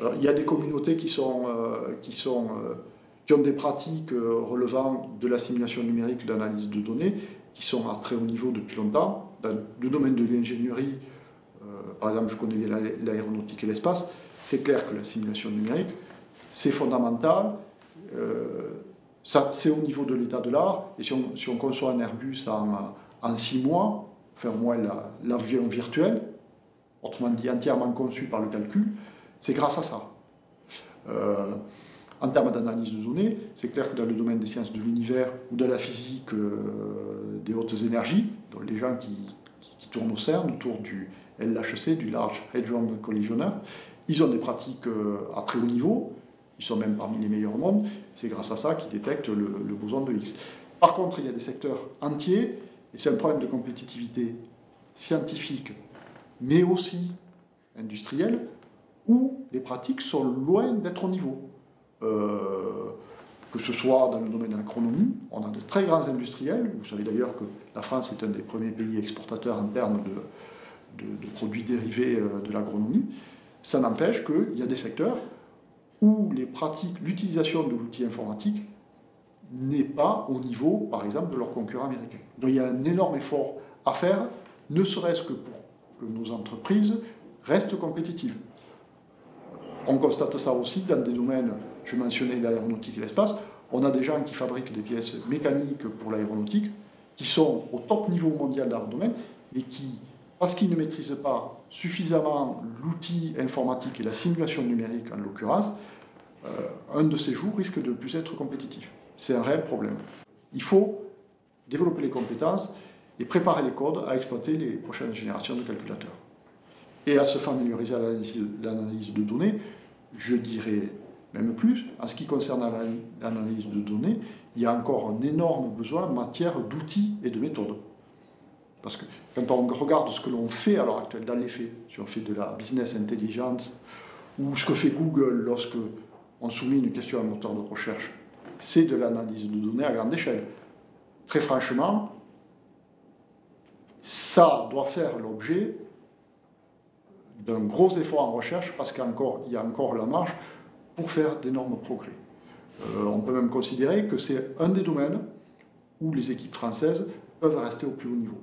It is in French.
Alors, il y a des communautés qui ont des pratiques relevant de la simulation numérique, d'analyse de données, qui sont à très haut niveau depuis longtemps. Dans le domaine de l'ingénierie, par exemple, je connais l'aéronautique et l'espace, c'est clair que la simulation numérique, c'est fondamental, c'est au niveau de l'état de l'art, et si on conçoit un Airbus en 6 mois, enfin au moins l'avion virtuel, autrement dit entièrement conçu par le calcul, c'est grâce à ça. En termes d'analyse de données, c'est clair que dans le domaine des sciences de l'univers ou de la physique des hautes énergies, donc les gens qui tournent au CERN autour du LHC, du Large Hadron Collider, ils ont des pratiques à très haut niveau, ils sont même parmi les meilleurs au monde, c'est grâce à ça qu'ils détectent le boson de Higgs. Par contre, il y a des secteurs entiers, et c'est un problème de compétitivité scientifique, mais aussi industrielle, où les pratiques sont loin d'être au niveau. Que ce soit dans le domaine de l'agronomie, on a de très grands industriels, vous savez d'ailleurs que la France est un des premiers pays exportateurs en termes de produits dérivés de l'agronomie. Ça n'empêche qu'il y a des secteurs où les pratiques, l'utilisation de l'outil informatique n'est pas au niveau, par exemple, de leurs concurrents américains. Donc il y a un énorme effort à faire, ne serait-ce que pour que nos entreprises restent compétitives. On constate ça aussi dans des domaines, je mentionnais l'aéronautique et l'espace, on a des gens qui fabriquent des pièces mécaniques pour l'aéronautique, qui sont au top niveau mondial dans leur domaine, mais qui, parce qu'ils ne maîtrisent pas suffisamment l'outil informatique et la simulation numérique en l'occurrence, un de ces jours risque de ne plus être compétitif. C'est un réel problème. Il faut développer les compétences et préparer les codes à exploiter les prochaines générations de calculateurs. Et à se familiariser à l'analyse de données, je dirais même plus, en ce qui concerne l'analyse de données, il y a encore un énorme besoin en matière d'outils et de méthodes. Parce que quand on regarde ce que l'on fait à l'heure actuelle dans les faits, si on fait de la business intelligence, ou ce que fait Google lorsque on soumet une question à un moteur de recherche, c'est de l'analyse de données à grande échelle. Très franchement, ça doit faire l'objet d'un gros effort en recherche parce qu'il y a encore la marge pour faire d'énormes progrès. On peut même considérer que c'est un des domaines où les équipes françaises peuvent rester au plus haut niveau.